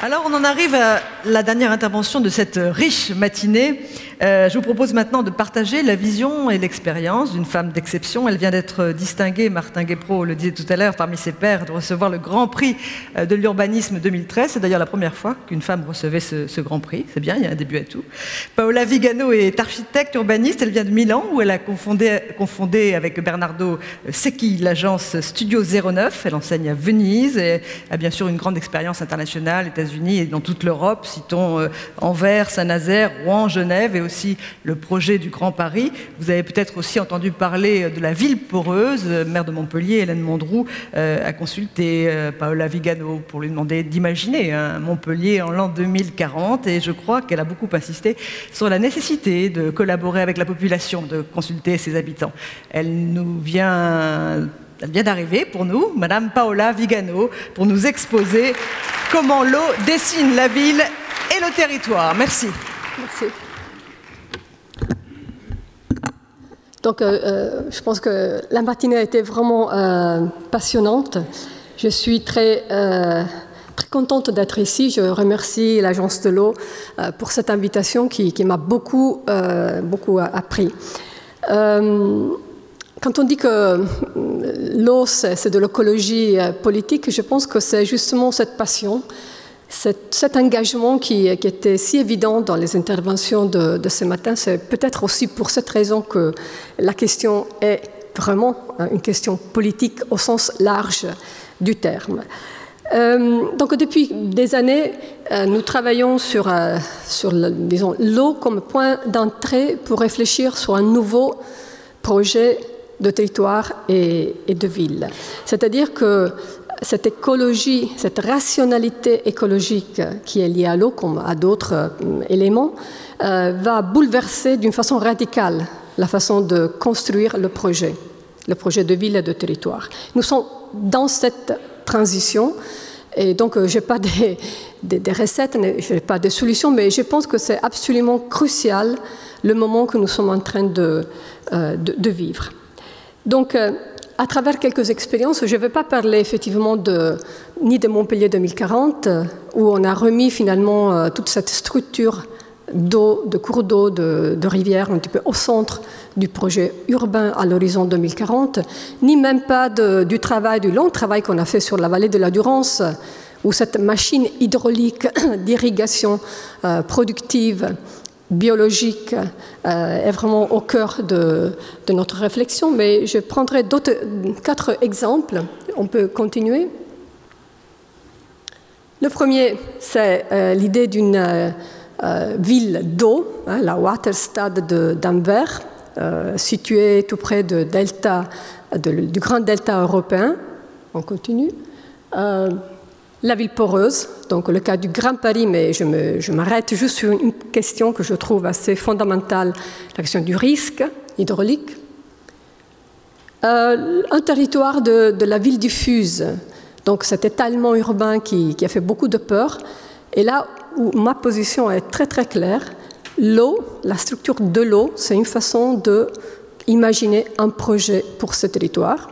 Alors, on en arrive à la dernière intervention de cette riche matinée. Je vous propose maintenant de partager la vision et l'expérience d'une femme d'exception. Elle vient d'être distinguée, Martin Guesproult le disait tout à l'heure, parmi ses pairs, de recevoir le Grand Prix de l'urbanisme 2013. C'est d'ailleurs la première fois qu'une femme recevait ce Grand Prix. C'est bien, il y a un début à tout. Paola Vigano est architecte urbaniste. Elle vient de Milan, où elle a confondé avec Bernardo Secchi l'agence Studio 09. Elle enseigne à Venise et a bien sûr une grande expérience internationale, États-Unis et dans toute l'Europe. Citons Anvers, Saint-Nazaire, Rouen, Genève et aussi le projet du Grand Paris. Vous avez peut-être aussi entendu parler de la ville poreuse. Maire de Montpellier, Hélène Mondroux, a consulté Paola Vigano pour lui demander d'imaginer Montpellier en l'an 2040 et je crois qu'elle a beaucoup insisté sur la nécessité de collaborer avec la population, de consulter ses habitants. Elle vient d'arriver pour nous, Madame Paola Vigano, pour nous exposer comment l'eau dessine la ville et le territoire. Merci. Merci. Donc, je pense que la matinée a été vraiment passionnante. Je suis très contente d'être ici. Je remercie l'Agence de l'eau pour cette invitation qui m'a beaucoup appris. Quand on dit que l'eau, c'est de l'écologie politique, je pense que c'est justement cette passion, cet engagement qui était si évident dans les interventions de ce matin. C'est peut-être aussi pour cette raison que la question est vraiment une question politique au sens large du terme. Donc depuis des années, nous travaillons sur l'eau comme point d'entrée pour réfléchir sur un nouveau projet de territoire et de ville. C'est-à-dire que cette écologie, cette rationalité écologique qui est liée à l'eau, comme à d'autres éléments, va bouleverser d'une façon radicale la façon de construire le projet de ville et de territoire. Nous sommes dans cette transition et donc je n'ai pas des recettes, je n'ai pas de solutions, mais je pense que c'est absolument crucial le moment que nous sommes en train de vivre. Donc, à travers quelques expériences, je ne vais pas parler effectivement ni de Montpellier 2040, où on a remis finalement toute cette structure d'eau, de cours d'eau, de rivières, un petit peu au centre du projet urbain à l'horizon 2040, ni même pas du long travail qu'on a fait sur la vallée de la Durance, où cette machine hydraulique d'irrigation productive, biologique est vraiment au cœur de notre réflexion, mais je prendrai 4 exemples. On peut continuer. Le premier, c'est l'idée d'une ville d'eau, la Waterstad d'Anvers, située tout près du grand delta européen. On continue. La ville poreuse, donc le cas du Grand Paris, mais je m'arrête juste sur une question que je trouve assez fondamentale, la question du risque hydraulique. Un territoire de la ville diffuse, donc cet étalement urbain qui a fait beaucoup de peur. Et là où ma position est très très claire, l'eau, la structure de l'eau, c'est une façon d'imaginer un projet pour ce territoire.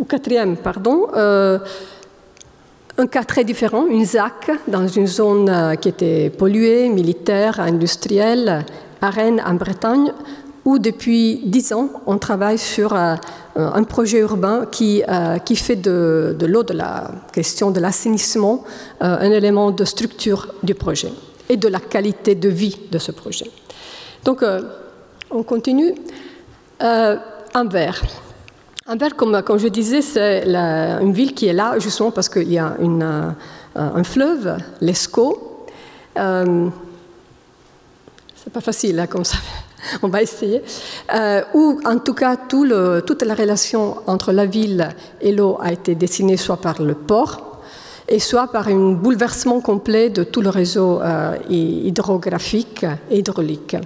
Quatrième, un cas très différent, une ZAC dans une zone qui était polluée, militaire, industrielle, à Rennes, en Bretagne, où depuis 10 ans, on travaille sur un projet urbain qui fait de l'eau, de la question de l'assainissement, un élément de structure du projet et de la qualité de vie de ce projet. Donc, on continue. Anvers. Anvers, comme je disais, c'est une ville qui est là justement parce qu'il y a un fleuve, l'Escaut. C'est pas facile comme ça, on va essayer. Où en tout cas toute la relation entre la ville et l'eau a été dessinée soit par le port et soit par un bouleversement complet de tout le réseau hydrographique et hydraulique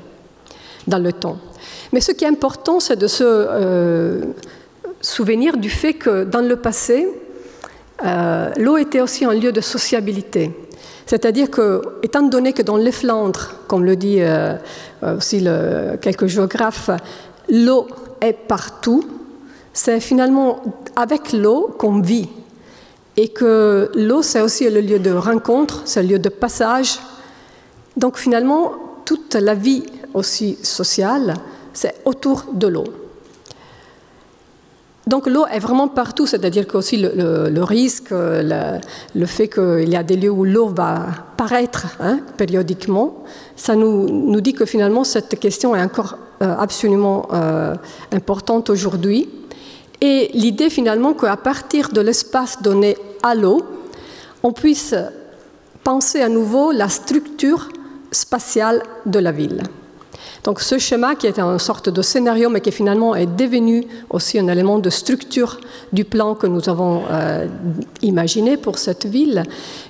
dans le temps. Mais ce qui est important, c'est de se souvenir du fait que dans le passé, l'eau était aussi un lieu de sociabilité. C'est-à-dire que, étant donné que dans les Flandres, comme le dit aussi quelques géographes, l'eau est partout, c'est finalement avec l'eau qu'on vit. et que l'eau, c'est aussi le lieu de rencontre, c'est le lieu de passage. Donc finalement, toute la vie aussi sociale, c'est autour de l'eau. Donc l'eau est vraiment partout, c'est-à-dire qu'aussi le risque, le fait qu'il y a des lieux où l'eau va paraître périodiquement, ça nous dit que finalement cette question est encore absolument importante aujourd'hui. Et l'idée finalement qu'à partir de l'espace donné à l'eau, on puisse penser à nouveau la structure spatiale de la ville. Donc ce schéma qui est une sorte de scénario, mais qui finalement est devenu aussi un élément de structure du plan que nous avons imaginé pour cette ville,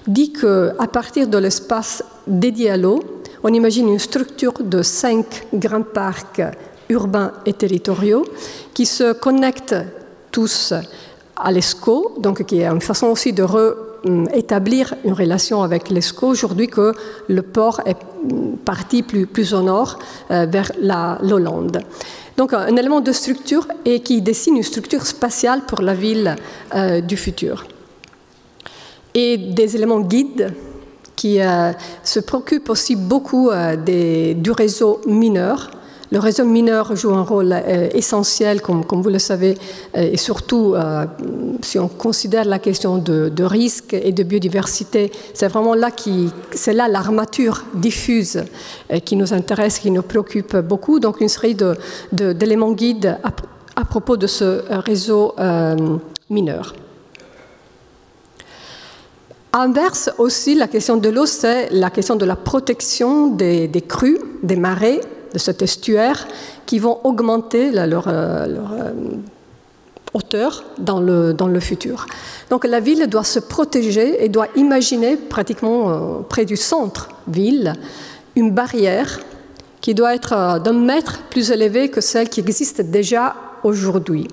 dit qu'à partir de l'espace dédié à l'eau, on imagine une structure de 5 grands parcs urbains et territoriaux qui se connectent tous à l'ESCO, donc qui est une façon aussi de établir une relation avec l'ESCO aujourd'hui que le port est parti plus au nord vers l'Hollande. Donc un élément de structure et qui dessine une structure spatiale pour la ville du futur. Et des éléments guides qui se préoccupent aussi beaucoup du réseau mineur. Le réseau mineur joue un rôle essentiel, comme vous le savez, et surtout si on considère la question de risque et de biodiversité, c'est vraiment là l'armature diffuse qui nous intéresse, qui nous préoccupe beaucoup. Donc une série d'éléments guides à propos de ce réseau mineur. Inverse aussi, la question de l'eau, c'est la question de la protection des crues, des marais, de cet estuaire, qui vont augmenter leur hauteur dans le futur. Donc la ville doit se protéger et doit imaginer pratiquement près du centre-ville une barrière qui doit être d'un mètre plus élevée que celle qui existe déjà aujourd'hui.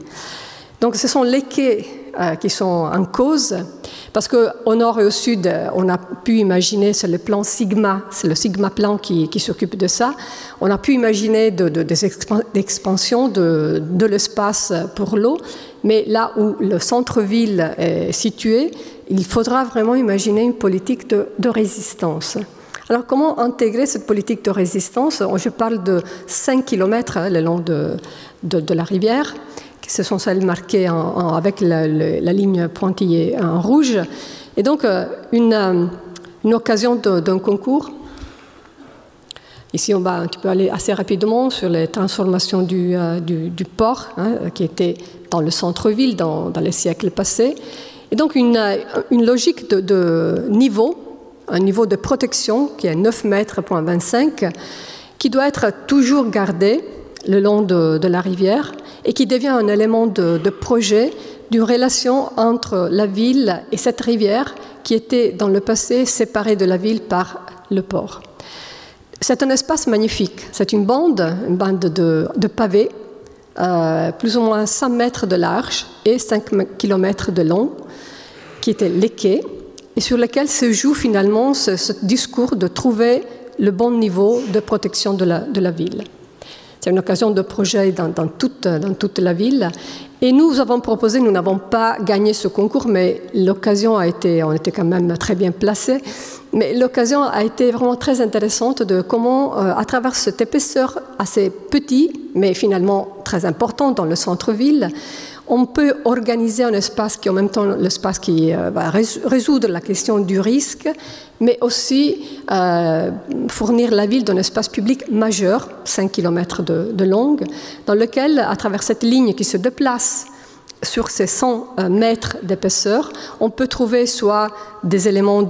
Donc ce sont les quais qui sont en cause, parce qu'au nord et au sud, on a pu imaginer, c'est le plan Sigma, c'est le Sigma plan qui s'occupe de ça, on a pu imaginer des expansions de l'espace pour l'eau, mais là où le centre-ville est situé, il faudra vraiment imaginer une politique de résistance. Alors comment intégrer cette politique de résistance? Je parle de 5 km le long de la rivière. Ce sont celles marquées avec la ligne pointillée en rouge. Et donc, une occasion d'un concours. Ici, on va un petit peu aller assez rapidement sur les transformations du port, qui était dans le centre-ville dans les siècles passés. Et donc, une logique de niveau, un niveau de protection qui est 9 mètres, 25, qui doit être toujours gardé le long de la rivière, et qui devient un élément de projet d'une relation entre la ville et cette rivière qui était dans le passé séparée de la ville par le port. C'est un espace magnifique. C'est une bande de pavés, plus ou moins 100 mètres de large et 5 km de long, qui étaient les quais, et sur lesquels se joue finalement ce discours de trouver le bon niveau de protection de la ville. C'est une occasion de projet dans toute la ville. Et nous avons proposé, nous n'avons pas gagné ce concours, mais l'occasion on était quand même très bien placés. Mais l'occasion a été vraiment très intéressante de comment, à travers cette épaisseur assez petite, mais finalement très importante dans le centre-ville, on peut organiser un espace qui est en même temps l'espace qui va résoudre la question du risque, mais aussi fournir la ville d'un espace public majeur, 5 km de long, dans lequel, à travers cette ligne qui se déplace sur ces 100 mètres d'épaisseur, on peut trouver soit des éléments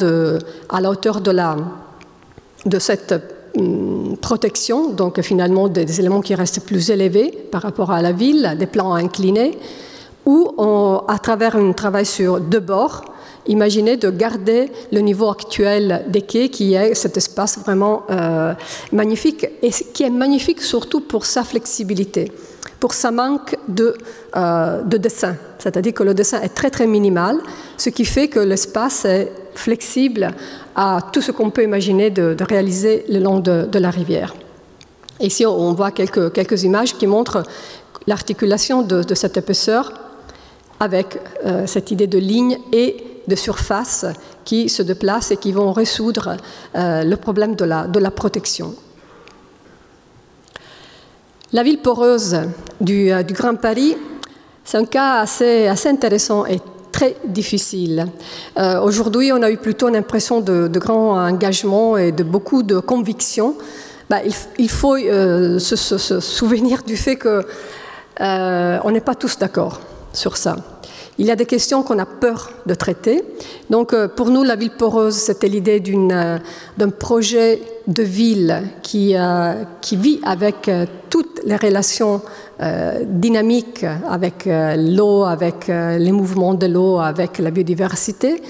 à la hauteur de cette protection, donc finalement des éléments qui restent plus élevés par rapport à la ville, des plans inclinés, ou à travers un travail sur 2 bords, imaginer de garder le niveau actuel des quais qui est cet espace vraiment magnifique et qui est magnifique surtout pour sa flexibilité, pour sa manque de dessin. C'est-à-dire que le dessin est très très minimal, ce qui fait que l'espace est flexible à tout ce qu'on peut imaginer de réaliser le long de la rivière. Et ici on voit quelques images qui montrent l'articulation de cette épaisseur avec cette idée de ligne et de surface qui se déplacent et qui vont résoudre le problème de la protection. La ville poreuse du Grand Paris, c'est un cas assez intéressant et très difficile. Aujourd'hui, on a eu plutôt l'impression de grand engagement et de beaucoup de conviction. Il faut se souvenir du fait qu'on n'est pas tous d'accord sur ça. Il y a des questions qu'on a peur de traiter. Donc, pour nous, la ville poreuse, c'était l'idée d'un projet de ville qui vit avec toutes les relations dynamiques avec l'eau, avec les mouvements de l'eau, avec la biodiversité.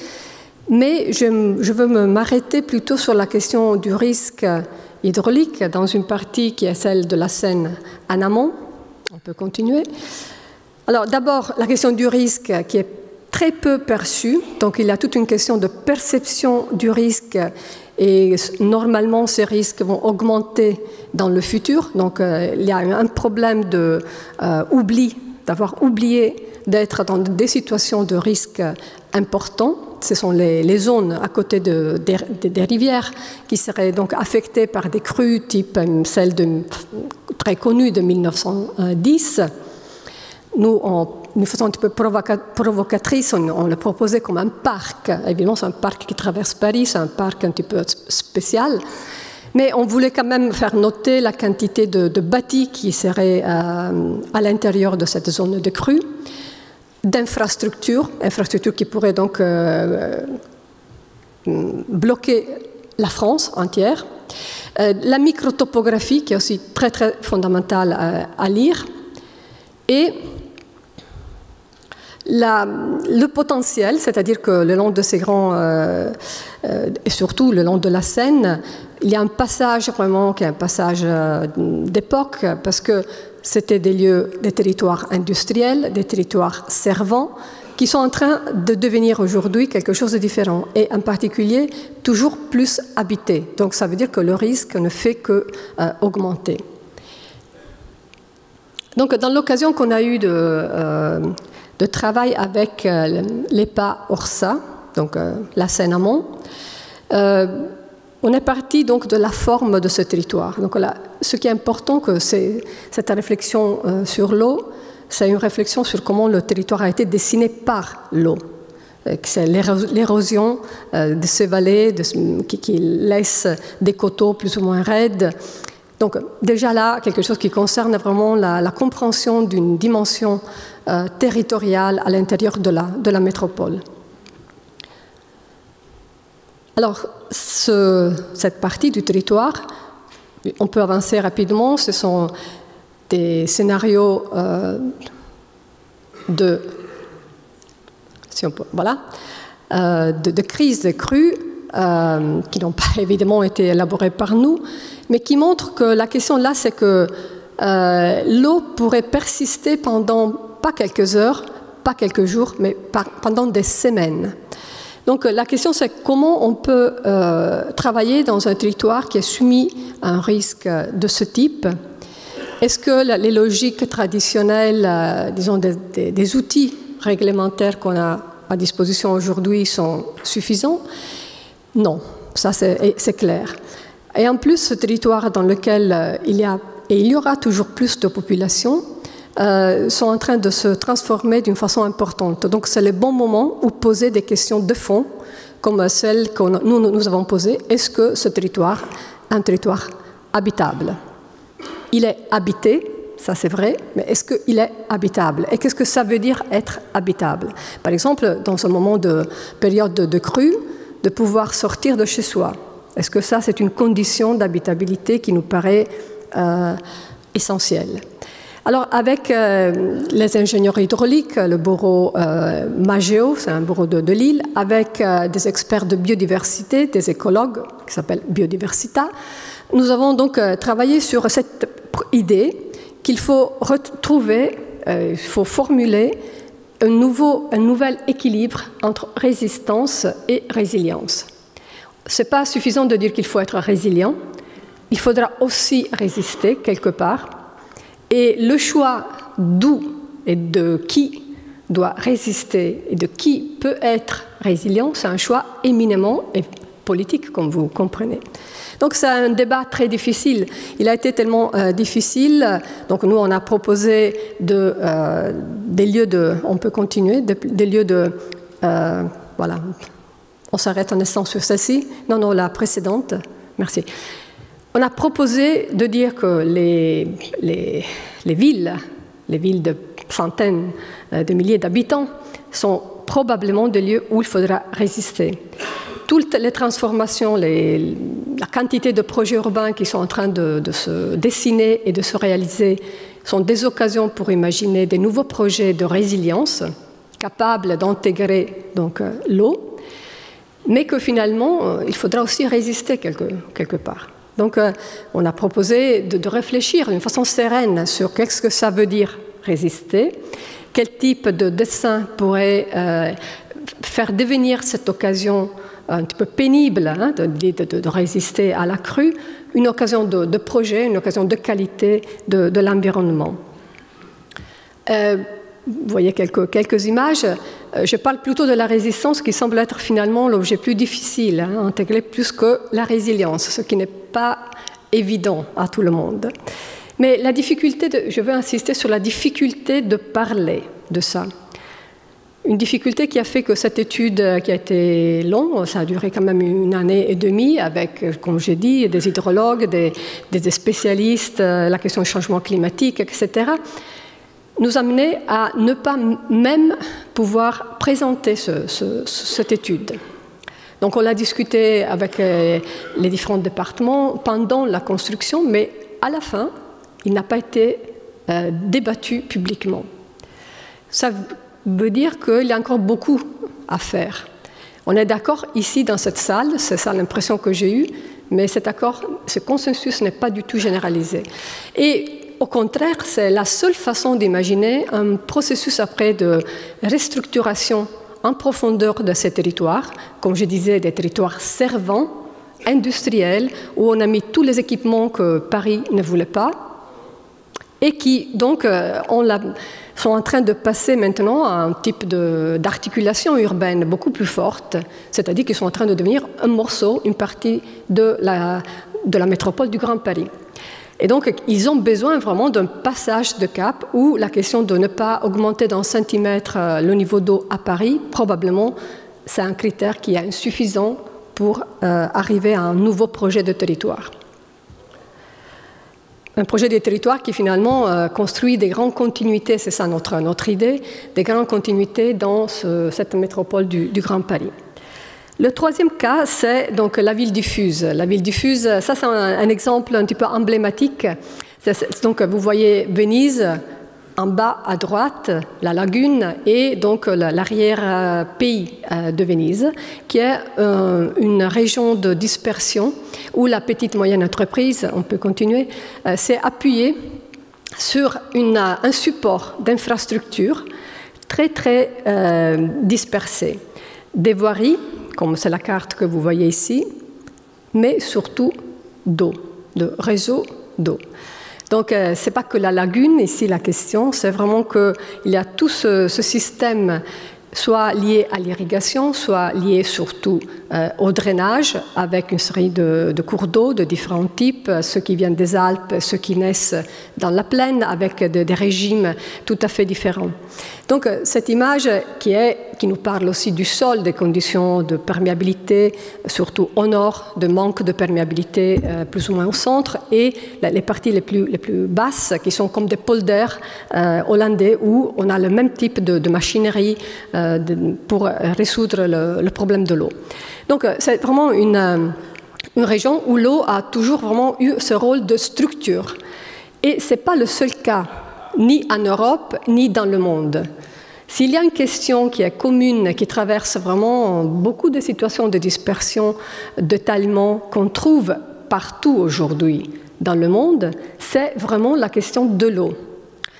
Mais je veux m'arrêter plutôt sur la question du risque hydraulique dans une partie qui est celle de la Seine en amont. On peut continuer. Alors d'abord, la question du risque qui est très peu perçue. Donc il y a toute une question de perception du risque et normalement ces risques vont augmenter dans le futur. Donc il y a un problème d'avoir oublié d'être dans des situations de risque importants. Ce sont les zones à côté des rivières qui seraient donc affectées par des crues type celle très connue de 1910. Nous, une façon un petit peu provocatrice, on le proposait comme un parc. Évidemment, c'est un parc qui traverse Paris, c'est un parc un petit peu spécial. Mais on voulait quand même faire noter la quantité de bâtis qui seraient à l'intérieur de cette zone de crue, infrastructures qui pourraient donc bloquer la France entière. La microtopographie, qui est aussi très, très fondamentale à lire. Et le potentiel, c'est-à-dire que le long de ces grands, et surtout le long de la Seine, il y a un passage vraiment qui est un passage d'époque, parce que c'était des territoires industriels, des territoires servants, qui sont en train de devenir aujourd'hui quelque chose de différent, et en particulier toujours plus habités. Donc ça veut dire que le risque ne fait qu'augmenter. Donc, dans l'occasion qu'on a eue de travail avec l'EPA-ORSA, donc la Seine-Amont, on est parti donc de la forme de ce territoire. Donc, ce qui est important, que cette réflexion sur l'eau, c'est une réflexion sur comment le territoire a été dessiné par l'eau. C'est l'érosion de ces vallées qui laissent des coteaux plus ou moins raides. Donc déjà là, quelque chose qui concerne vraiment la compréhension d'une dimension territoriale à l'intérieur de la métropole. Alors, cette partie du territoire, on peut avancer rapidement, ce sont des scénarios de crise de crues qui n'ont pas évidemment été élaborés par nous, mais qui montrent que la question là, c'est que l'eau pourrait persister pendant pas quelques heures, pas quelques jours, mais pendant des semaines. Donc la question, c'est comment on peut travailler dans un territoire qui est soumis à un risque de ce type. Est-ce que les logiques traditionnelles, disons des outils réglementaires qu'on a à disposition aujourd'hui sont suffisants? Non, ça c'est clair. Et en plus, ce territoire dans lequel il y aura toujours plus de population sont en train de se transformer d'une façon importante. Donc c'est le bon moment où poser des questions de fond, comme celle que nous avons posée. Est-ce que ce territoire est un territoire habitable? Il est habité, ça c'est vrai, mais est-ce qu'il est habitable? Et qu'est-ce que ça veut dire être habitable? Par exemple, dans un moment de période de crue, de pouvoir sortir de chez soi. Est-ce que ça, c'est une condition d'habitabilité qui nous paraît essentielle? Alors, avec les ingénieurs hydrauliques, le bureau Mageo, c'est un bureau de Lille, avec des experts de biodiversité, des écologues, qui s'appellent Biodiversita, nous avons donc travaillé sur cette idée qu'il faut retrouver, il faut formuler un nouvel équilibre entre résistance et résilience. Ce n'est pas suffisant de dire qu'il faut être résilient, il faudra aussi résister quelque part. Et le choix d'où et de qui doit résister et de qui peut être résilient, c'est un choix éminemment politique, comme vous comprenez. Donc c'est un débat très difficile. Il a été tellement difficile. Donc nous, on a proposé des lieux de... On peut continuer, des lieux de... voilà. On s'arrête un instant sur celle-ci. Non, la précédente. Merci. On a proposé de dire que les villes de centaines de milliers d'habitants sont probablement des lieux où il faudra résister. Toutes les transformations, la quantité de projets urbains qui sont en train de se dessiner et de se réaliser sont des occasions pour imaginer des nouveaux projets de résilience capables d'intégrer donc l'eau, mais que finalement, il faudra aussi résister quelque part. Donc, on a proposé de réfléchir d'une façon sereine sur qu'est-ce que ça veut dire résister, quel type de dessin pourrait faire devenir cette occasion un petit peu pénible de résister à la crue, une occasion de projet, une occasion de qualité de l'environnement. Vous voyez quelques images. Je parle plutôt de la résistance qui semble être finalement l'objet plus difficile à intégrer plus que la résilience, ce qui n'est pas évident à tout le monde. Mais la difficulté, je veux insister sur la difficulté de parler de ça. Une difficulté qui a fait que cette étude qui a été longue, ça a duré quand même 1 année et demie avec, comme j'ai dit, des hydrologues, des spécialistes, la question du changement climatique, etc., nous amenait à ne pas même pouvoir présenter cette étude. Donc on l'a discuté avec les différents départements pendant la construction, mais à la fin, il n'a pas été débattu publiquement. Ça veut dire qu'il y a encore beaucoup à faire. On est d'accord ici dans cette salle, c'est ça l'impression que j'ai eue, mais ce consensus n'est pas du tout généralisé. Et au contraire, c'est la seule façon d'imaginer un processus après de restructuration en profondeur de ces territoires, comme je disais, des territoires servants, industriels, où on a mis tous les équipements que Paris ne voulait pas, et qui donc sont en train de passer maintenant à un type d'articulation urbaine beaucoup plus forte, c'est-à-dire qu'ils sont en train de devenir un morceau, une partie de la métropole du Grand Paris. Et donc, ils ont besoin vraiment d'un passage de cap où la question de ne pas augmenter d'un centimètre le niveau d'eau à Paris, probablement, c'est un critère qui est insuffisant pour arriver à un nouveau projet de territoire. Un projet de territoire qui finalement construit des grandes continuités, c'est ça notre idée, des grandes continuités dans cette métropole du Grand Paris. Le troisième cas, c'est donc la ville diffuse. La ville diffuse, ça c'est un exemple un petit peu emblématique. Donc vous voyez Venise, en bas à droite, la lagune et donc l'arrière-pays de Venise, qui est une région de dispersion où la petite moyenne entreprise, on peut continuer, s'est appuyée sur un support d'infrastructure très très dispersé. Des voiries, comme c'est la carte que vous voyez ici, mais surtout d'eau, de réseau d'eau. Donc, ce n'est pas que la lagune, ici, la question, c'est vraiment qu'il y a tout ce système, soit lié à l'irrigation, soit lié surtout au drainage, avec une série de cours d'eau de différents types, ceux qui viennent des Alpes, ceux qui naissent dans la plaine, avec des régimes tout à fait différents. Donc, cette image qui nous parle aussi du sol, des conditions de perméabilité, surtout au nord, de manque de perméabilité plus ou moins au centre, et les parties les plus basses, qui sont comme des polders hollandais, où on a le même type de machinerie pour résoudre le problème de l'eau. Donc, c'est vraiment une région où l'eau a toujours vraiment eu ce rôle de structure. Et ce n'est pas le seul cas, ni en Europe, ni dans le monde. S'il y a une question qui est commune, qui traverse vraiment beaucoup de situations de dispersion, d'étalement qu'on trouve partout aujourd'hui dans le monde, c'est vraiment la question de l'eau.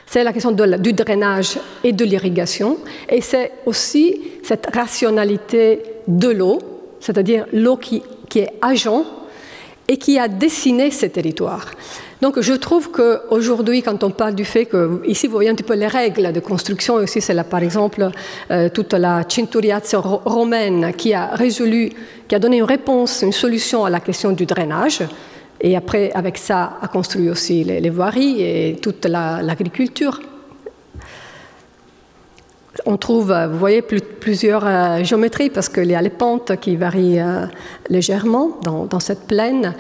C'est la question du drainage et de l'irrigation, et c'est aussi cette rationalité de l'eau, c'est-à-dire l'eau qui est agent et qui a dessiné ces territoires. Donc je trouve qu'aujourd'hui, quand on parle du fait que, ici vous voyez un petit peu les règles de construction, aussi c'est là par exemple toute la Cinturiazza romaine qui a donné une réponse, une solution à la question du drainage, et après avec ça a construit aussi les voiries et toute l'agriculture. On trouve, vous voyez, plusieurs géométries parce qu'il y a les pentes qui varient légèrement dans cette plaine.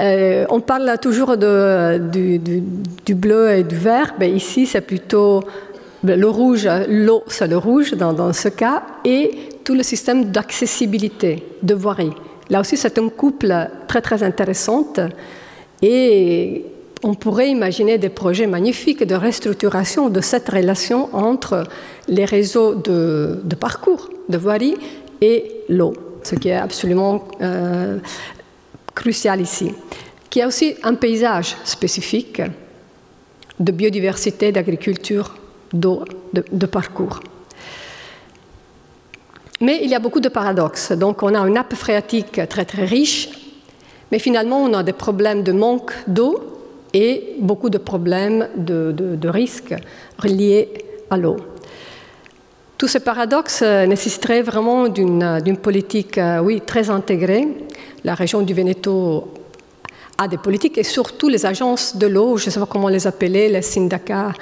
On parle toujours du bleu et du vert, mais ici c'est plutôt le rouge, l'eau c'est le rouge dans ce cas, et tout le système d'accessibilité, de voirie. Là aussi c'est un couple très très intéressant et on pourrait imaginer des projets magnifiques de restructuration de cette relation entre les réseaux de parcours, de voirie et l'eau, ce qui est absolument crucial ici. Qui a aussi un paysage spécifique de biodiversité, d'agriculture, d'eau, de parcours. Mais il y a beaucoup de paradoxes. Donc on a une nappe phréatique très très riche, mais finalement on a des problèmes de manque d'eau et beaucoup de problèmes de risques liés à l'eau. Tous ces paradoxes nécessiteraient vraiment d'une politique oui, très intégrée. La région du Veneto a des politiques et surtout les agences de l'eau, je ne sais pas comment les appeler, les syndicats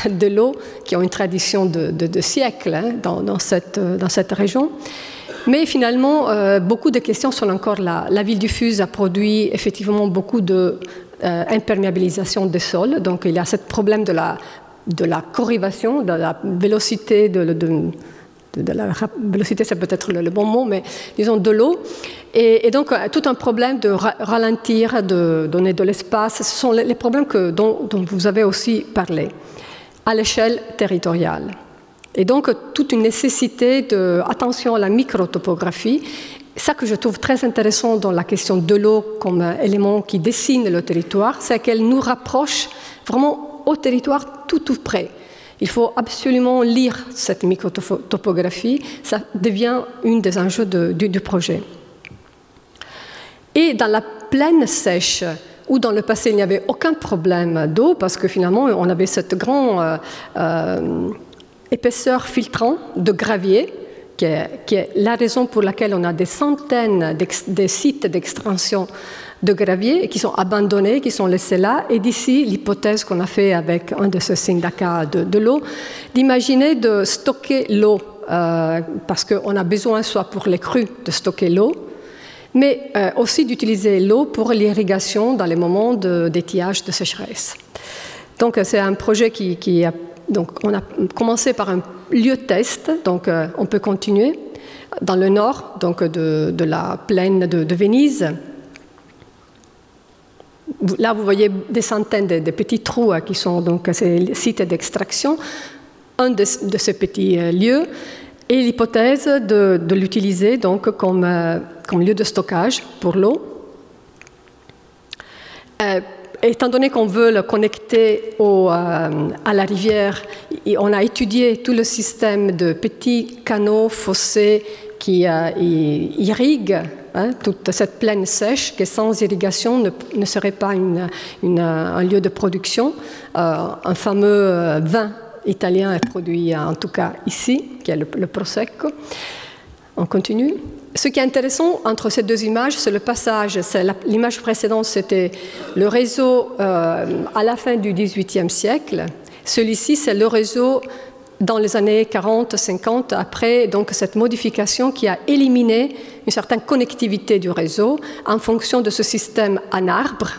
de l'eau, qui ont une tradition de siècles hein, dans cette région. Mais finalement, beaucoup de questions sont encore là. La ville du Fuse a produit effectivement beaucoup d'imperméabilisation des sols, donc il y a ce problème de la corrivation, de la vélocité, la vélocité c'est peut-être le bon mot, mais disons de l'eau, et donc tout un problème de ralentir, de donner de l'espace. Ce sont les problèmes dont vous avez aussi parlé, à l'échelle territoriale. Et donc toute une nécessité d'attention à la microtopographie. Ça que je trouve très intéressant dans la question de l'eau comme élément qui dessine le territoire, c'est qu'elle nous rapproche vraiment au territoire tout près. Il faut absolument lire cette microtopographie, ça devient une des enjeux du projet. Et dans la plaine sèche, où dans le passé il n'y avait aucun problème d'eau, parce que finalement on avait cette grande épaisseur filtrant de gravier, qui est la raison pour laquelle on a des centaines de sites d'extraction de gravier qui sont abandonnés, qui sont laissés là. Et d'ici, l'hypothèse qu'on a fait avec un de ces syndicats de l'eau, d'imaginer de stocker l'eau, parce qu'on a besoin, soit pour les crues, de stocker l'eau, mais aussi d'utiliser l'eau pour l'irrigation dans les moments d'étiage, de sécheresse. Donc c'est un projet donc on a commencé par un lieu test, donc on peut continuer dans le nord, donc de la plaine de Venise. Là, vous voyez des centaines de petits trous qui sont donc ces sites d'extraction, un de ces petits lieux, et l'hypothèse de l'utiliser donc comme lieu de stockage pour l'eau. Étant donné qu'on veut le connecter à la rivière, on a étudié tout le système de petits canaux, fossés qui irriguent toute cette plaine sèche, qui sans irrigation ne serait pas un lieu de production. Un fameux vin italien est produit en tout cas ici, qui est le Prosecco. On continue. Ce qui est intéressant entre ces deux images, c'est le passage. L'image précédente, c'était le réseau à la fin du XVIIIe siècle. Celui-ci, c'est le réseau dans les années 40-50, après donc, cette modification qui a éliminé une certaine connectivité du réseau en fonction de ce système en arbre.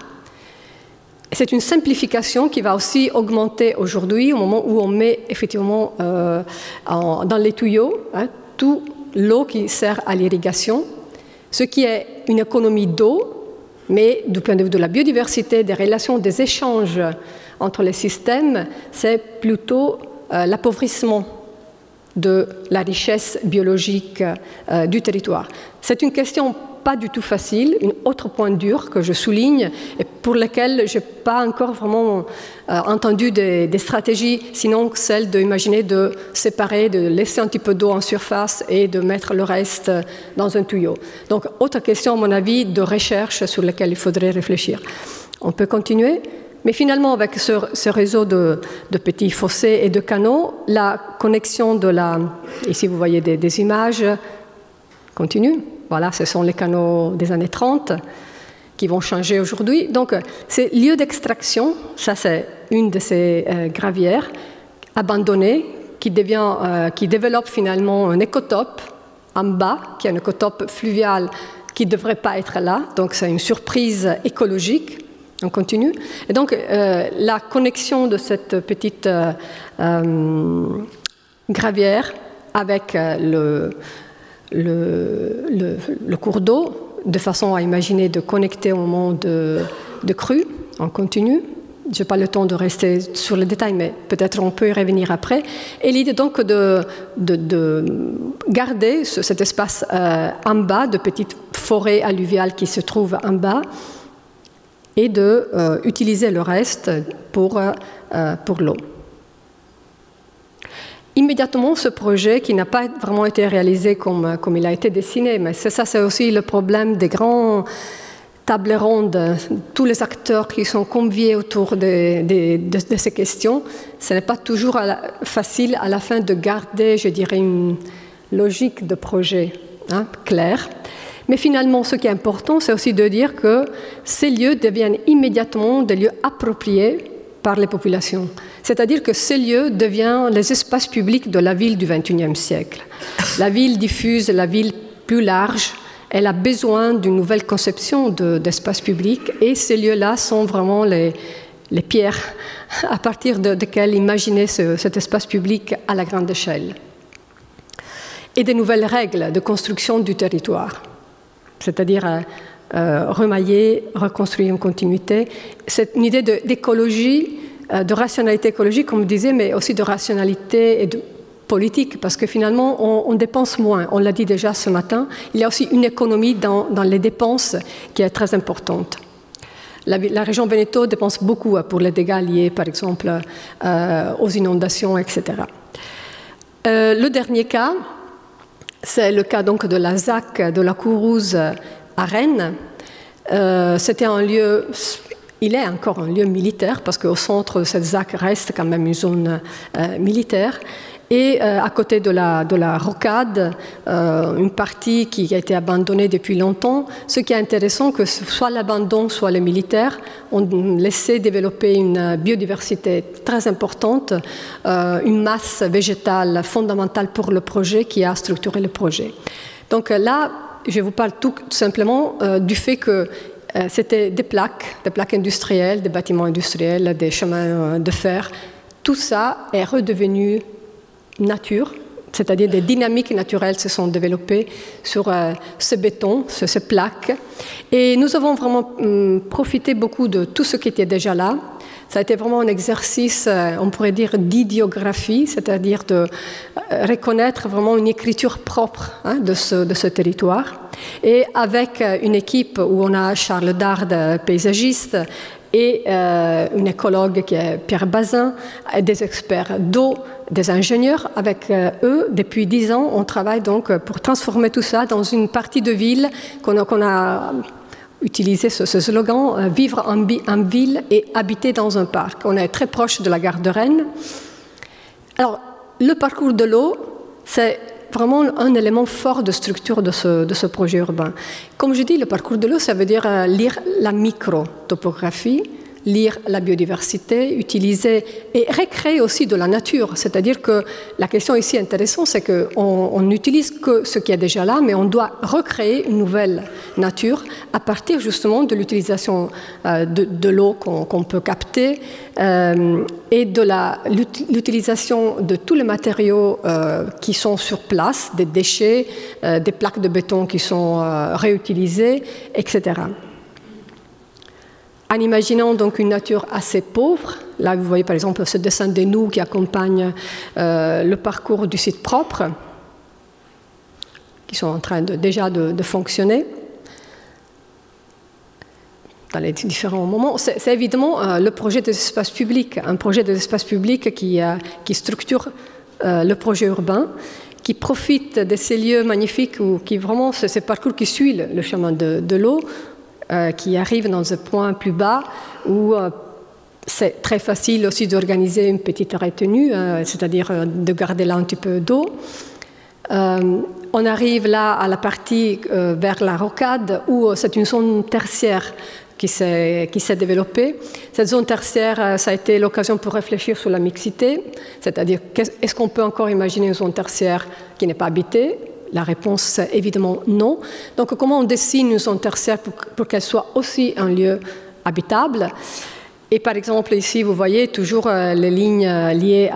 C'est une simplification qui va aussi augmenter aujourd'hui au moment où on met effectivement dans les tuyaux tout l'eau qui sert à l'irrigation, ce qui est une économie d'eau, mais du point de vue de la biodiversité, des relations, des échanges entre les systèmes, c'est plutôt l'appauvrissement de la richesse biologique du territoire. C'est une question pas du tout facile, un autre point dur que je souligne et pour lequel je n'ai pas encore vraiment entendu des stratégies, sinon celle d'imaginer de séparer, de laisser un petit peu d'eau en surface et de mettre le reste dans un tuyau. Donc, autre question, à mon avis, de recherche sur laquelle il faudrait réfléchir. On peut continuer. Mais finalement, avec ce réseau de petits fossés et de canaux, la connexion de la... Ici, vous voyez des images. Continue. Voilà, ce sont les canaux des années 30 qui vont changer aujourd'hui. Donc, ces lieux d'extraction, ça c'est une de ces gravières abandonnées qui développe finalement un écotope en bas, qui est un écotope fluvial qui ne devrait pas être là. Donc, c'est une surprise écologique. On continue. Et donc, la connexion de cette petite gravière avec le cours d'eau, de façon à imaginer de connecter au moment de crue. On continue. Je n'ai pas le temps de rester sur les détails, mais peut-être on peut y revenir après. Et l'idée donc de garder cet espace en bas, de petites forêts alluviales qui se trouvent en bas, et d'utiliser le reste pour l'eau. Immédiatement, ce projet, qui n'a pas vraiment été réalisé comme il a été dessiné, mais ça c'est aussi le problème des grands tables rondes, tous les acteurs qui sont conviés autour de ces questions, ce n'est pas toujours facile à la fin de garder, je dirais, une logique de projet claire. Mais finalement, ce qui est important, c'est aussi de dire que ces lieux deviennent immédiatement des lieux appropriés par les populations. C'est-à-dire que ces lieux deviennent les espaces publics de la ville du XXIe siècle. La ville diffuse, la ville plus large, elle a besoin d'une nouvelle conception d'espace public, et ces lieux-là sont vraiment les pierres à partir desquelles imaginer cet espace public à la grande échelle. Et des nouvelles règles de construction du territoire. C'est-à-dire remailler, reconstruire une continuité. C'est une idée d'écologie, de rationalité écologique, comme je disais, mais aussi de rationalité et de politique, parce que finalement, on dépense moins. On l'a dit déjà ce matin. Il y a aussi une économie dans les dépenses qui est très importante. La région Veneto dépense beaucoup pour les dégâts liés, par exemple, aux inondations, etc. Le dernier cas, c'est le cas donc de la ZAC de la Courrouze à Rennes. C'était un lieu, il est encore un lieu militaire, parce qu'au centre de cette ZAC reste quand même une zone militaire. Et à côté de la rocade, une partie qui a été abandonnée depuis longtemps. Ce qui est intéressant, que soit l'abandon, soit les militaires ont laissé développer une biodiversité très importante, une masse végétale fondamentale pour le projet qui a structuré le projet. Donc là, je vous parle tout simplement du fait que c'était des plaques industrielles, des bâtiments industriels, des chemins de fer. Tout ça est redevenu nature, c'est-à-dire des dynamiques naturelles se sont développées sur ce béton, sur ces plaques. Et nous avons vraiment profité beaucoup de tout ce qui était déjà là. Ça a été vraiment un exercice, on pourrait dire, d'idiographie, c'est-à-dire de reconnaître vraiment une écriture propre de ce territoire. Et avec une équipe où on a Charles Dard, paysagiste, et une écologue qui est Pierre Bazin, et des experts d'eau, des ingénieurs. Avec eux, depuis 10 ans, on travaille donc pour transformer tout ça dans une partie de ville qu'on a utilisé ce slogan, vivre en ville et habiter dans un parc. On est très proche de la gare de Rennes. Alors, le parcours de l'eau, c'est vraiment un élément fort de structure de ce projet urbain. Comme je dis, le parcours de l'eau, ça veut dire lire la micro-topographie, lire la biodiversité, utiliser et recréer aussi de la nature. C'est-à-dire que la question ici intéressante, c'est qu'on n'utilise que ce qui est déjà là, mais on doit recréer une nouvelle nature à partir justement de l'utilisation de l'eau qu'on peut capter et de l'utilisation de tous les matériaux qui sont sur place, des déchets, des plaques de béton qui sont réutilisées, etc. En imaginant donc une nature assez pauvre, là vous voyez par exemple ce dessin des nous qui accompagne le parcours du site propre, qui sont en train déjà de fonctionner dans les différents moments. C'est évidemment le projet des espaces publics, un projet des espaces publics qui structure le projet urbain, qui profite de ces lieux magnifiques, ou qui vraiment, c'est ce parcours qui suit le chemin de l'eau, qui arrive dans un point plus bas où c'est très facile aussi d'organiser une petite retenue, c'est-à-dire de garder là un petit peu d'eau. On arrive là à la partie vers la rocade où c'est une zone tertiaire qui s'est développée. Cette zone tertiaire, ça a été l'occasion pour réfléchir sur la mixité, c'est-à-dire est-ce qu'on peut encore imaginer une zone tertiaire qui n'est pas habitée? La réponse, c'est évidemment non. Donc, comment on dessine une zone tertiaire pour qu'elle soit aussi un lieu habitable? Et par exemple, ici, vous voyez toujours les lignes liées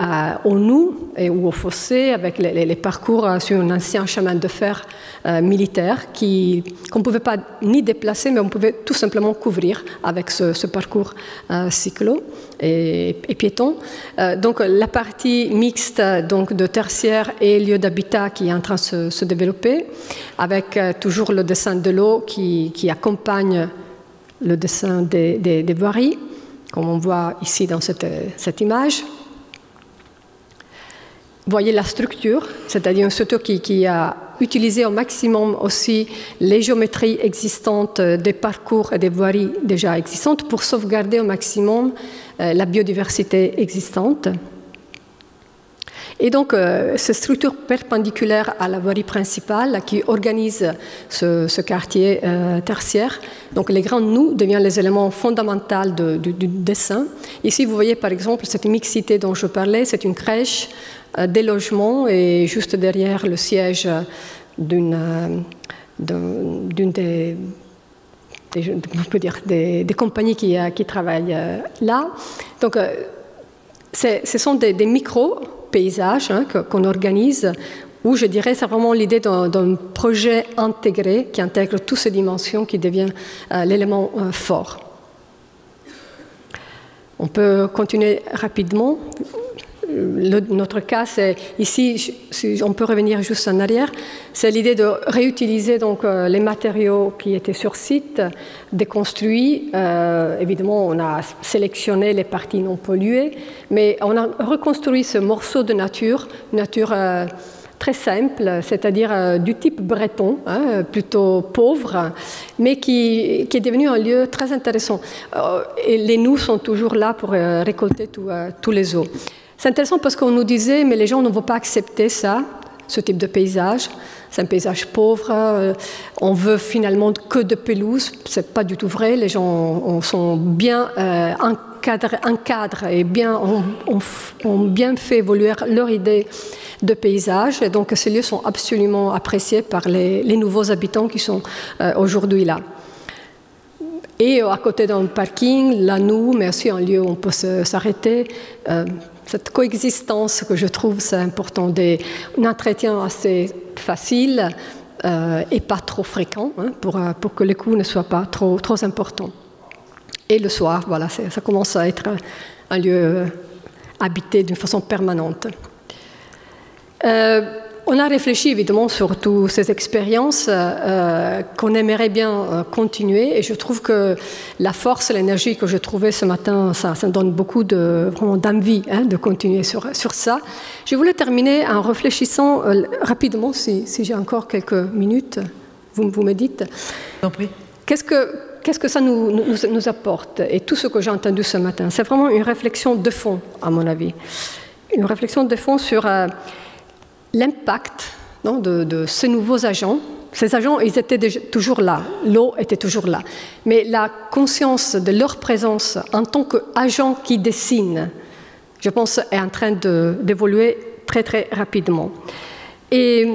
au nou ou au fossé, avec les parcours sur un ancien chemin de fer militaire qu'on ne pouvait pas ni déplacer, mais on pouvait tout simplement couvrir avec ce parcours cyclo et piéton. Donc la partie mixte donc, de tertiaire et lieu d'habitat qui est en train de se développer, avec toujours le dessin de l'eau qui accompagne le dessin des voiries, comme on voit ici dans cette image. Vous voyez la structure, c'est-à-dire une structure qui a utilisé au maximum aussi les géométries existantes des parcours et des voiries déjà existantes pour sauvegarder au maximum la biodiversité existante. Et donc, ces structures perpendiculaires à la voirie principale qui organisent ce quartier tertiaire, donc les grands nœuds deviennent les éléments fondamentaux du dessin. Ici, vous voyez par exemple cette mixité dont je parlais, c'est une crèche, des logements et juste derrière le siège d'une des compagnies qui travaillent là. Donc, ce sont des micro-paysages qu'on organise, où je dirais c'est vraiment l'idée d'un projet intégré qui intègre toutes ces dimensions qui devient l'élément fort. On peut continuer rapidement. Notre cas, c'est ici, si on peut revenir juste en arrière, c'est l'idée de réutiliser donc, les matériaux qui étaient sur site, déconstruits. Évidemment, on a sélectionné les parties non polluées, mais on a reconstruit ce morceau de nature très simple, c'est-à-dire du type breton, plutôt pauvre, mais qui est devenu un lieu très intéressant. Et les nous sont toujours là pour récolter tous les eaux. C'est intéressant parce qu'on nous disait, mais les gens ne vont pas accepter ça, ce type de paysage. C'est un paysage pauvre, on veut finalement que de pelouse. Ce n'est pas du tout vrai, les gens sont bien encadrés et ont bien fait évoluer leur idée de paysage. Et donc ces lieux sont absolument appréciés par les nouveaux habitants qui sont aujourd'hui là. Et à côté d'un parking, là nous, mais aussi un lieu où on peut s'arrêter. Cette coexistence que je trouve c'est important, un entretien assez facile et pas trop fréquent pour que les coûts ne soient pas trop importants. Et le soir, voilà, ça commence à être un lieu habité d'une façon permanente. On a réfléchi évidemment sur toutes ces expériences qu'on aimerait bien continuer et je trouve que la force et l'énergie que je trouvais ce matin, ça donne beaucoup d'envie de continuer sur ça. Je voulais terminer en réfléchissant rapidement, si j'ai encore quelques minutes, vous me dites. T'en prie. Qu'est-ce que ça nous apporte et tout ce que j'ai entendu ce matin? C'est vraiment une réflexion de fond, à mon avis. Une réflexion de fond sur l'impact de ces nouveaux agents. Ces agents, ils étaient toujours là, l'eau était toujours là. Mais la conscience de leur présence en tant qu'agents qui dessinent, je pense, est en train d'évoluer très, très rapidement. Et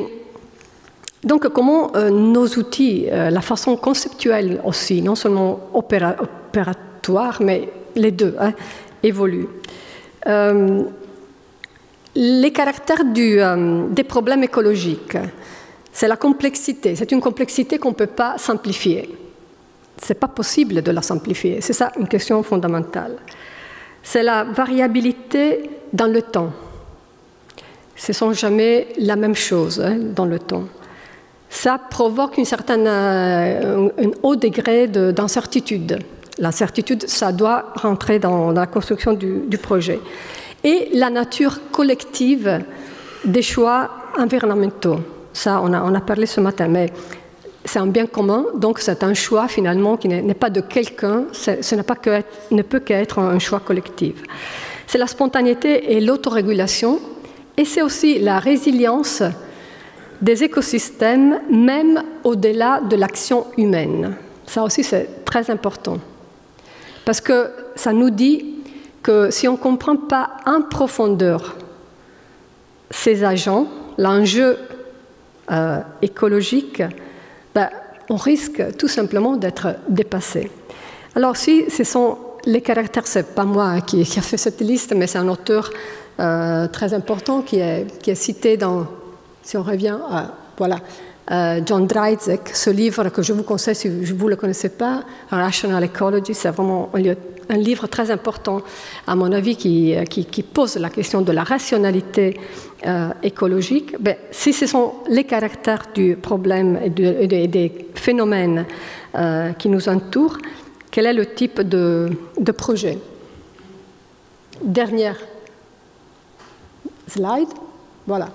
donc, comment nos outils, la façon conceptuelle aussi, non seulement opératoire, mais les deux, évoluent. Les caractères des problèmes écologiques, c'est la complexité. C'est une complexité qu'on ne peut pas simplifier. Ce n'est pas possible de la simplifier. C'est ça une question fondamentale. C'est la variabilité dans le temps. Ce ne sont jamais la même chose dans le temps. Ça provoque un haut degré d'incertitude. L'incertitude, ça doit rentrer dans la construction du projet. Et la nature collective des choix environnementaux. Ça, on a parlé ce matin, mais c'est un bien commun, donc c'est un choix finalement qui n'est pas de quelqu'un, ne peut qu'être un choix collectif. C'est la spontanéité et l'autorégulation, et c'est aussi la résilience des écosystèmes, même au-delà de l'action humaine. Ça aussi, c'est très important. Parce que ça nous dit que si on ne comprend pas en profondeur ces agents, l'enjeu écologique, on risque tout simplement d'être dépassé. Alors si ce sont les caractères, ce n'est pas moi qui a fait cette liste, mais c'est un auteur très important qui est cité dans, si on revient à, voilà, John Dreitzek, ce livre que je vous conseille si vous ne le connaissez pas, Rational Ecology, c'est vraiment un livre très important, à mon avis, qui pose la question de la rationalité écologique. Si ce sont les caractères du problème et des phénomènes qui nous entourent, quel est le type de projet? Dernière slide, voilà.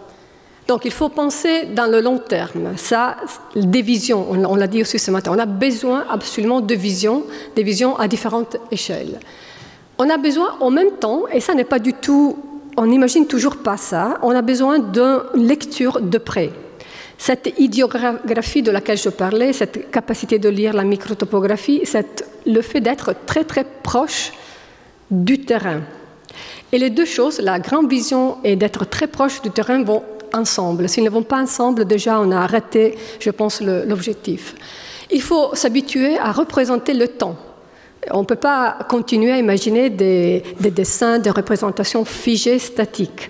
Donc il faut penser dans le long terme. Ça, des visions, on l'a dit aussi ce matin, on a besoin absolument de visions, des visions à différentes échelles. On a besoin en même temps, et ça n'est pas du tout, on n'imagine toujours pas ça, on a besoin d'une lecture de près. Cette idéographie de laquelle je parlais, cette capacité de lire la microtopographie, le fait d'être très très proche du terrain. Et les deux choses, la grande vision et d'être très proche du terrain, vont ensemble. S'ils ne vont pas ensemble, déjà on a arrêté, je pense, l'objectif. Il faut s'habituer à représenter le temps. On ne peut pas continuer à imaginer des dessins, des représentations figées, statiques.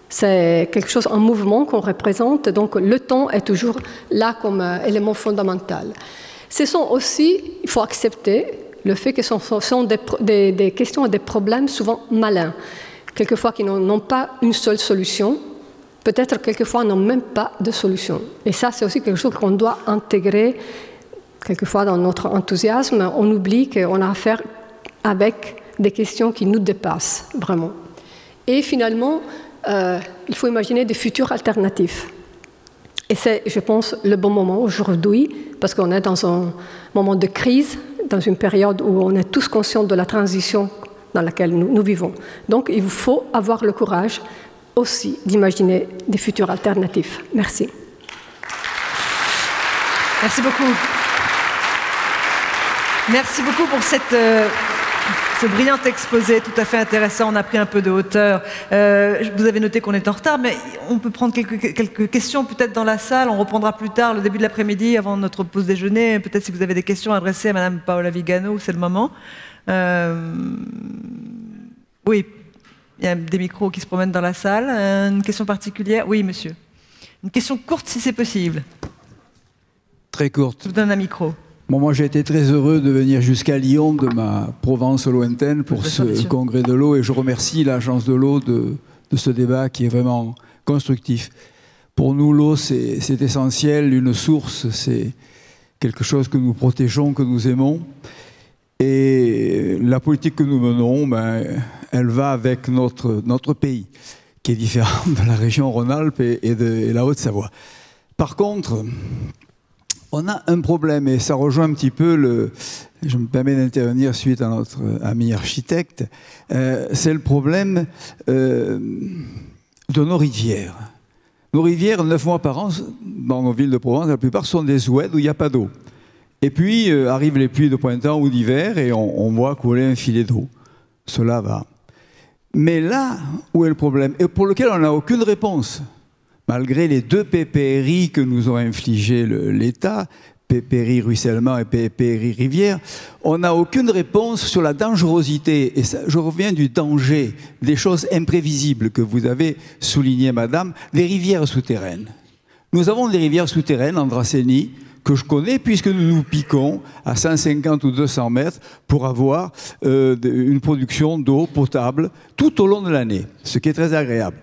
C'est quelque chose en mouvement qu'on représente, donc le temps est toujours là comme élément fondamental. Ce sont aussi, il faut accepter le fait que ce sont des questions et des problèmes souvent malins, quelquefois qui n'ont pas une seule solution, peut-être quelquefois n'ont même pas de solution. Et ça, c'est aussi quelque chose qu'on doit intégrer. Quelquefois, dans notre enthousiasme, on oublie qu'on a affaire avec des questions qui nous dépassent, vraiment. Et finalement, il faut imaginer des futurs alternatifs. Et c'est, je pense, le bon moment aujourd'hui, parce qu'on est dans un moment de crise, dans une période où on est tous conscients de la transition dans laquelle nous vivons. Donc, il faut avoir le courage aussi d'imaginer des futurs alternatifs. Merci. Merci beaucoup. Merci beaucoup pour ce brillant exposé, tout à fait intéressant. On a pris un peu de hauteur. Vous avez noté qu'on est en retard, mais on peut prendre quelques questions peut-être dans la salle. On reprendra plus tard, le début de l'après-midi, avant notre pause déjeuner. Peut-être si vous avez des questions adressées à Madame Paola Vigano, c'est le moment. Oui, il y a des micros qui se promènent dans la salle. Une question particulière? Oui, monsieur. Une question courte, si c'est possible. Très courte. Je vous donne un micro. Bon, moi, j'ai été très heureux de venir jusqu'à Lyon, de ma Provence lointaine, pour ce congrès de l'eau, et je remercie l'Agence de l'eau de ce débat qui est vraiment constructif. Pour nous, l'eau, c'est essentiel, une source, c'est quelque chose que nous protégeons, que nous aimons. Et la politique que nous menons, elle va avec notre pays, qui est différent de la région Rhône-Alpes et de la Haute-Savoie. Par contre, on a un problème, et ça rejoint un petit peu je me permets d'intervenir suite à notre ami architecte, c'est le problème de nos rivières. Nos rivières, 9 mois par an, dans nos villes de Provence, la plupart sont des oueds où il n'y a pas d'eau. Et puis arrivent les pluies de printemps ou d'hiver et on voit couler un filet d'eau. Cela va. Mais là où est le problème, et pour lequel on n'a aucune réponse, malgré les 2 PPRI que nous ont infligé l'État, PPRI ruissellement et PPRI rivière, on n'a aucune réponse sur la dangerosité. Et ça, je reviens du danger, des choses imprévisibles que vous avez soulignées, madame, des rivières souterraines. Nous avons des rivières souterraines en Dracénie, que je connais, puisque nous nous piquons à 150 ou 200 mètres pour avoir une production d'eau potable tout au long de l'année, ce qui est très agréable.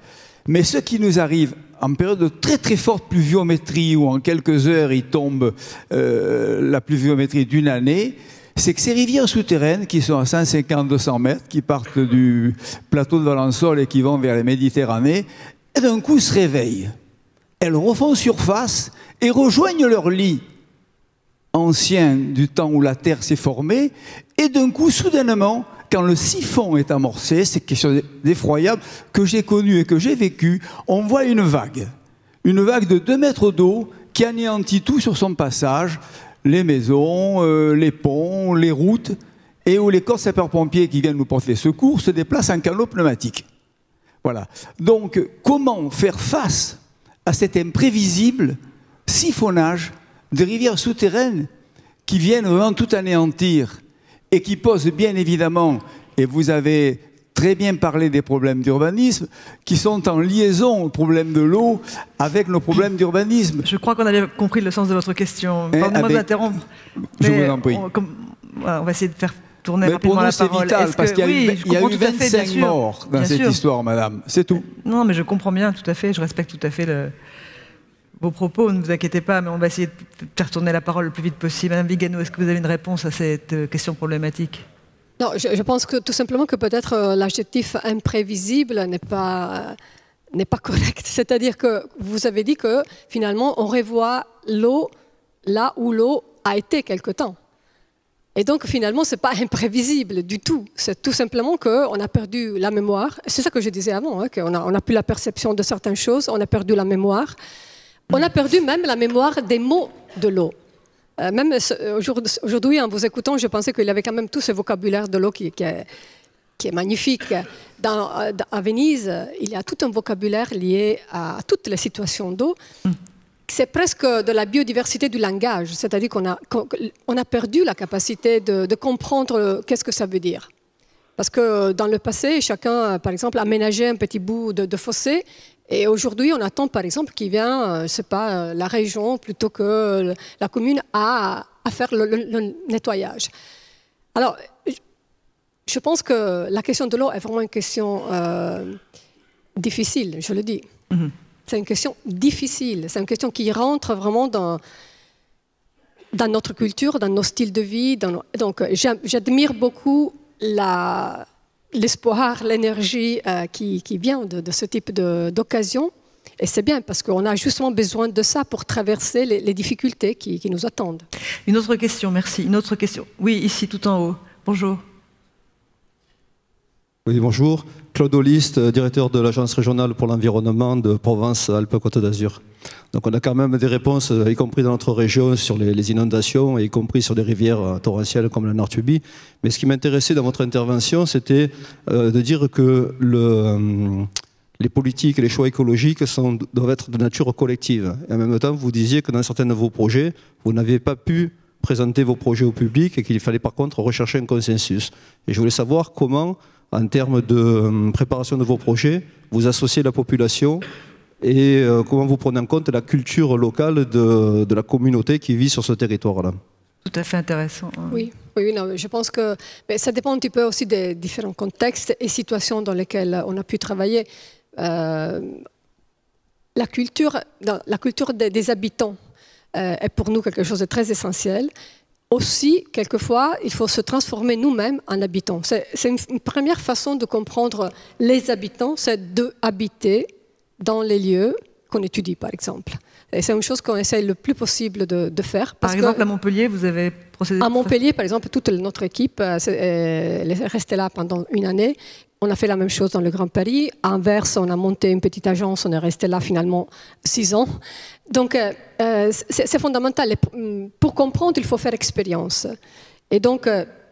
Mais ce qui nous arrive en période de très très forte pluviométrie, où en quelques heures il tombe la pluviométrie d'une année, c'est que ces rivières souterraines qui sont à 150-200 mètres, qui partent du plateau de Valençol et qui vont vers la Méditerranée, et d'un coup se réveillent. Elles refont surface et rejoignent leur lit. ancien du temps où la Terre s'est formée, et d'un coup, soudainement, quand le siphon est amorcé, c'est quelque chose d'effroyable que j'ai connu et que j'ai vécu, on voit une vague de 2 mètres d'eau qui anéantit tout sur son passage, les maisons, les ponts, les routes, et où les corps sapeurs-pompiers qui viennent nous porter secours se déplacent en canot pneumatique. Voilà. Donc, comment faire face à cet imprévisible siphonnage des rivières souterraines qui viennent vraiment tout anéantir et qui posent bien évidemment, et vous avez très bien parlé des problèmes d'urbanisme, qui sont en liaison aux problèmes de l'eau avec nos problèmes d'urbanisme. Je crois qu'on avait compris le sens de votre question. Pardonnez-moi de l'interrompre. Je vous en prie. On va essayer de faire tourner rapidement la parole. Pour nous, c'est vital, parce qu'il y a eu 25 morts dans cette histoire, madame. C'est tout. Non, mais je comprends bien, tout à fait. Je respecte tout à fait vos propos. Ne vous inquiétez pas, mais on va essayer de faire tourner la parole le plus vite possible. Madame Vigano, est-ce que vous avez une réponse à cette question problématique? Non, je pense que tout simplement que peut-être l'adjectif imprévisible n'est pas correct. C'est-à-dire que vous avez dit que finalement on revoit l'eau là où l'eau a été quelque temps. Et donc finalement ce n'est pas imprévisible du tout. C'est tout simplement qu'on a perdu la mémoire. C'est ça que je disais avant, hein, qu'on a plus la perception de certaines choses, on a perdu la mémoire. On a perdu même la mémoire des mots de l'eau. Même aujourd'hui, en vous écoutant, je pensais qu'il avait quand même tout ce vocabulaire de l'eau qui est magnifique. À Venise, il y a tout un vocabulaire lié à toutes les situations d'eau. C'est presque de la biodiversité du langage, c'est-à-dire qu'on a perdu la capacité de comprendre qu'est-ce que ça veut dire. Parce que dans le passé, chacun, par exemple, aménageait un petit bout de fossé. Et aujourd'hui, on attend, par exemple, qu'il vienne, c'est pas la région plutôt que la commune à faire le nettoyage. Alors, je pense que la question de l'eau est vraiment une question difficile, je le dis. C'est une question difficile. C'est une question qui rentre vraiment dans notre culture, dans nos styles de vie. Donc, j'admire beaucoup l'espoir, l'énergie qui vient de ce type d'occasion. Et c'est bien parce qu'on a justement besoin de ça pour traverser les difficultés qui nous attendent. Une autre question, merci. Une autre question. Oui, ici, tout en haut. Bonjour. Oui, bonjour. Claude Oliste, directeur de l'Agence régionale pour l'environnement de Provence-Alpes-Côte d'Azur. Donc on a quand même des réponses, y compris dans notre région, sur les inondations, y compris sur des rivières torrentielles comme la Nartubie. Mais ce qui m'intéressait dans votre intervention, c'était de dire que les politiques et les choix écologiques doivent être de nature collective. Et en même temps, vous disiez que dans certains de vos projets, vous n'avez pas pu présenter vos projets au public et qu'il fallait par contre rechercher un consensus. Et je voulais savoir comment, en termes de préparation de vos projets, vous associez la population et comment vous prenez en compte la culture locale de la communauté qui vit sur ce territoire-là. Tout à fait intéressant. Oui, non, je pense que ça dépend un petit peu aussi des différents contextes et situations dans lesquelles on a pu travailler. La culture des habitants est pour nous quelque chose de très essentiel. Aussi, quelquefois, il faut se transformer nous-mêmes en habitants. C'est une première façon de comprendre les habitants, c'est d'habiter dans les lieux qu'on étudie, par exemple. Et c'est une chose qu'on essaye le plus possible de faire. Par exemple, à Montpellier, vous avez procédé... À Montpellier, par exemple, toute notre équipe est restée là pendant une année. On a fait la même chose dans le Grand Paris. À Anvers, on a monté une petite agence, on est resté là finalement 6 ans. Donc, c'est fondamental. Pour comprendre, il faut faire expérience. Et donc,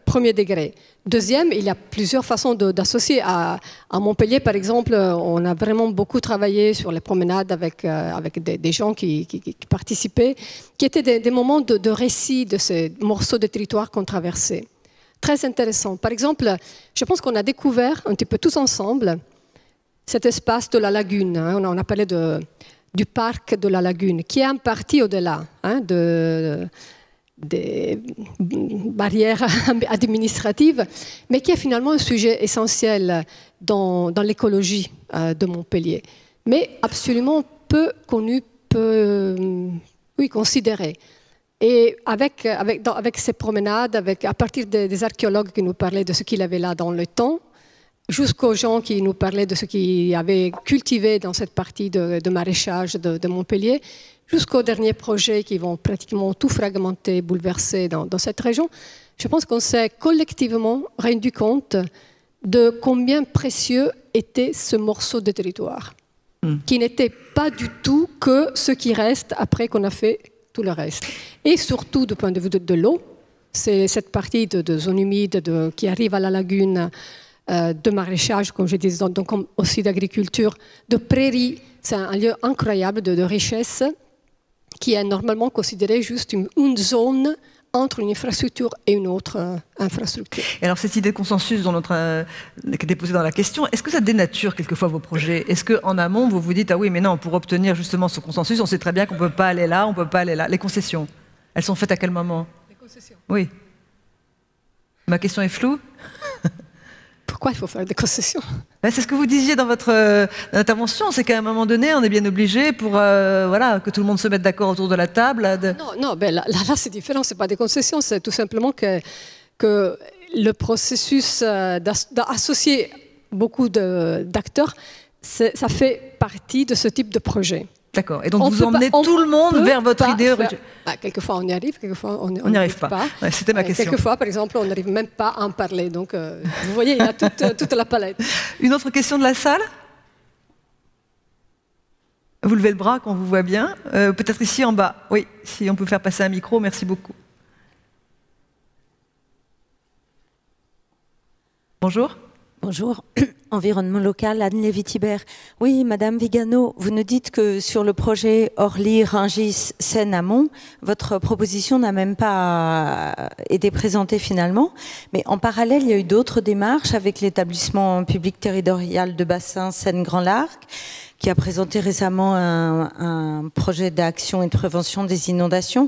premier degré. Deuxième, il y a plusieurs façons d'associer. À Montpellier, par exemple, on a vraiment beaucoup travaillé sur les promenades avec des gens qui participaient, qui étaient des moments de récit de ces morceaux de territoire qu'on traversait. Très intéressant. Par exemple, je pense qu'on a découvert un petit peu tous ensemble cet espace de la lagune. Hein. On a parlé du parc de la lagune, qui est en partie au-delà des barrières administratives, mais qui est finalement un sujet essentiel dans l'écologie de Montpellier, mais absolument peu connu, peu considéré. Et avec ces promenades, à partir des archéologues qui nous parlaient de ce qu'il avait là dans le temps, jusqu'aux gens qui nous parlaient de ce qu'ils avaient cultivé dans cette partie de maraîchage de Montpellier, jusqu'aux derniers projets qui vont pratiquement tout fragmenter, bouleverser dans cette région, je pense qu'on s'est collectivement rendu compte de combien précieux était ce morceau de territoire, qui n'était pas du tout que ce qui reste après qu'on a fait tout le reste. Et surtout, du point de vue de l'eau, c'est cette partie de zone humide qui arrive à la lagune, de maraîchage, comme je disais, donc aussi d'agriculture, de prairies. C'est un lieu incroyable de richesse qui est normalement considéré juste une zone entre une infrastructure et une autre infrastructure. Et alors cette idée de consensus qui est déposée dans la question, est-ce que ça dénature quelquefois vos projets? Est-ce qu'en amont, vous vous dites « Ah oui, mais non, pour obtenir justement ce consensus, on sait très bien qu'on ne peut pas aller là, on ne peut pas aller là ». Les concessions, elles sont faites à quel moment? Les concessions. Oui. Ma question est floue? Pourquoi il faut faire des concessions? C'est ce que vous disiez dans votre intervention, c'est qu'à un moment donné, on est bien obligé pour que tout le monde se mette d'accord autour de la table. Non, là c'est différent, ce n'est pas des concessions, c'est tout simplement que le processus d'associer beaucoup d'acteurs, ça fait partie de ce type de projet. D'accord, et donc vous emmenez tout le monde vers votre idée originale. Quelquefois on y arrive, quelquefois on n'y arrive pas. Ouais, c'était ma question. Quelquefois, par exemple, on n'arrive même pas à en parler. Donc, vous voyez, il y a toute la palette. Une autre question de la salle? Vous levez le bras quand vous voit bien. Peut-être ici en bas. Oui, si on peut faire passer un micro, merci beaucoup. Bonjour. Bonjour, environnement local, Anne Lévy-Thibert. Oui, Madame Vigano, vous nous dites que sur le projet Orly-Rungis Seine-Amont, votre proposition n'a même pas été présentée finalement. Mais en parallèle, il y a eu d'autres démarches avec l'établissement public territorial de bassin Seine-Grand Largue, qui a présenté récemment un projet d'action et de prévention des inondations,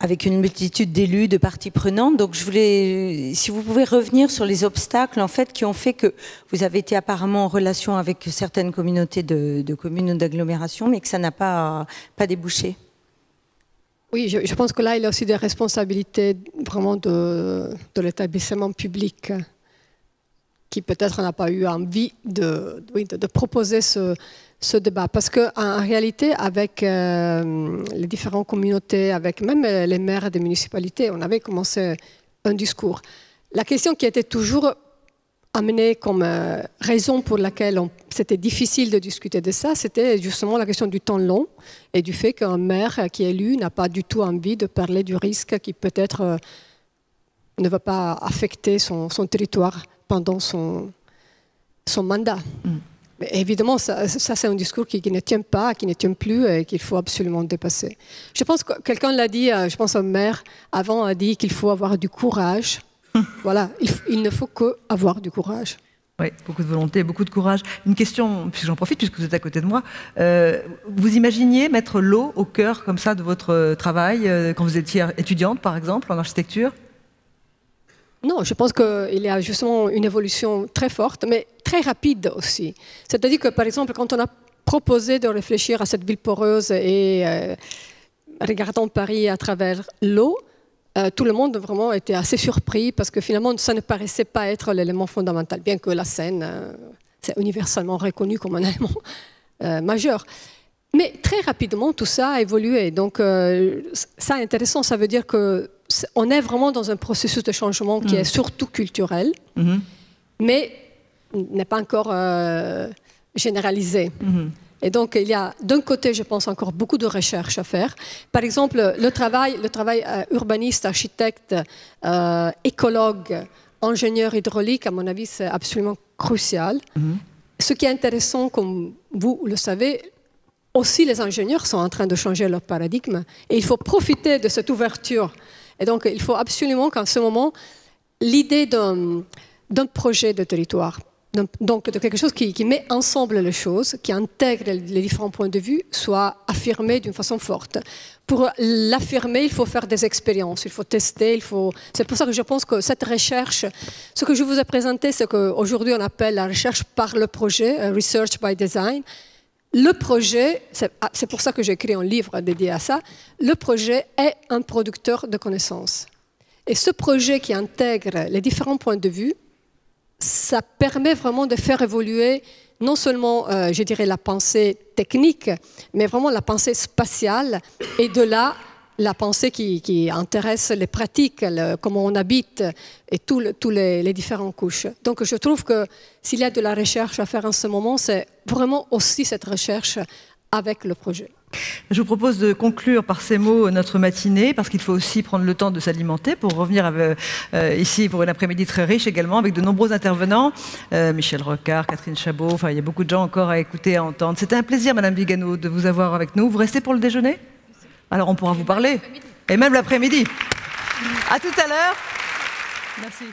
avec une multitude d'élus, de parties prenantes. Donc je voulais, si vous pouvez revenir sur les obstacles en fait, qui ont fait que vous avez été apparemment en relation avec certaines communautés de communes ou d'agglomérations, mais que ça n'a pas débouché. Oui, je pense que là, il y a aussi des responsabilités vraiment de l'établissement public qui peut-être n'a pas eu envie de proposer ce débat. Parce qu'en réalité, avec les différentes communautés, avec même les maires des municipalités, on avait commencé un discours. La question qui était toujours amenée comme raison pour laquelle c'était difficile de discuter de ça, c'était justement la question du temps long et du fait qu'un maire qui est élu n'a pas du tout envie de parler du risque qui peut-être ne va pas affecter son territoire pendant son mandat. Mais évidemment, ça c'est un discours qui ne tient pas, qui ne tient plus et qu'il faut absolument dépasser. Je pense que quelqu'un l'a dit, je pense un maire avant a dit qu'il faut avoir du courage. Voilà, il ne faut qu'avoir du courage. Oui, beaucoup de volonté, beaucoup de courage. Une question, puisque j'en profite, puisque vous êtes à côté de moi. Vous imaginiez mettre l'eau au cœur comme ça de votre travail quand vous étiez étudiante, par exemple, en architecture? Non, je pense qu'il y a justement une évolution très forte, mais très rapide aussi. C'est-à-dire que, par exemple, quand on a proposé de réfléchir à cette ville poreuse et regardant Paris à travers l'eau, tout le monde vraiment était assez surpris parce que finalement, ça ne paraissait pas être l'élément fondamental, bien que la Seine, c'est universellement reconnu comme un élément majeur. Mais très rapidement, tout ça a évolué. Donc, ça est intéressant, ça veut dire qu'on est vraiment dans un processus de changement qui est surtout culturel, mais n'est pas encore généralisé. Et donc, il y a d'un côté, je pense, encore beaucoup de recherche à faire. Par exemple, le travail urbaniste, architecte, écologue, ingénieur hydraulique, à mon avis, c'est absolument crucial. Ce qui est intéressant, comme vous le savez, aussi les ingénieurs sont en train de changer leur paradigme et il faut profiter de cette ouverture. Et donc, il faut absolument qu'en ce moment, l'idée d'un projet de territoire, donc de quelque chose qui met ensemble les choses, qui intègre les différents points de vue, soit affirmée d'une façon forte. Pour l'affirmer, il faut faire des expériences, il faut tester, C'est pour ça que je pense que cette recherche, ce que je vous ai présenté, c'est qu'aujourd'hui on appelle la recherche par le projet, Research by Design. Le projet, c'est pour ça que j'ai écrit un livre dédié à ça, le projet est un producteur de connaissances. Et ce projet qui intègre les différents points de vue, ça permet vraiment de faire évoluer non seulement, je dirais, la pensée technique, mais vraiment la pensée spatiale, et de là, la pensée qui intéresse les pratiques, comment on habite, et tous les différentes couches. Donc je trouve que s'il y a de la recherche à faire en ce moment, c'est vraiment aussi cette recherche avec le projet. Je vous propose de conclure par ces mots notre matinée, parce qu'il faut aussi prendre le temps de s'alimenter pour revenir ici pour une après-midi très riche également, avec de nombreux intervenants. Michel Rocard, Catherine Chabot, enfin il y a beaucoup de gens encore à écouter, à entendre. C'était un plaisir, Madame Vigano, de vous avoir avec nous. Vous restez pour le déjeuner? Alors on pourra vous parler, et même l'après-midi. À tout à l'heure. Merci.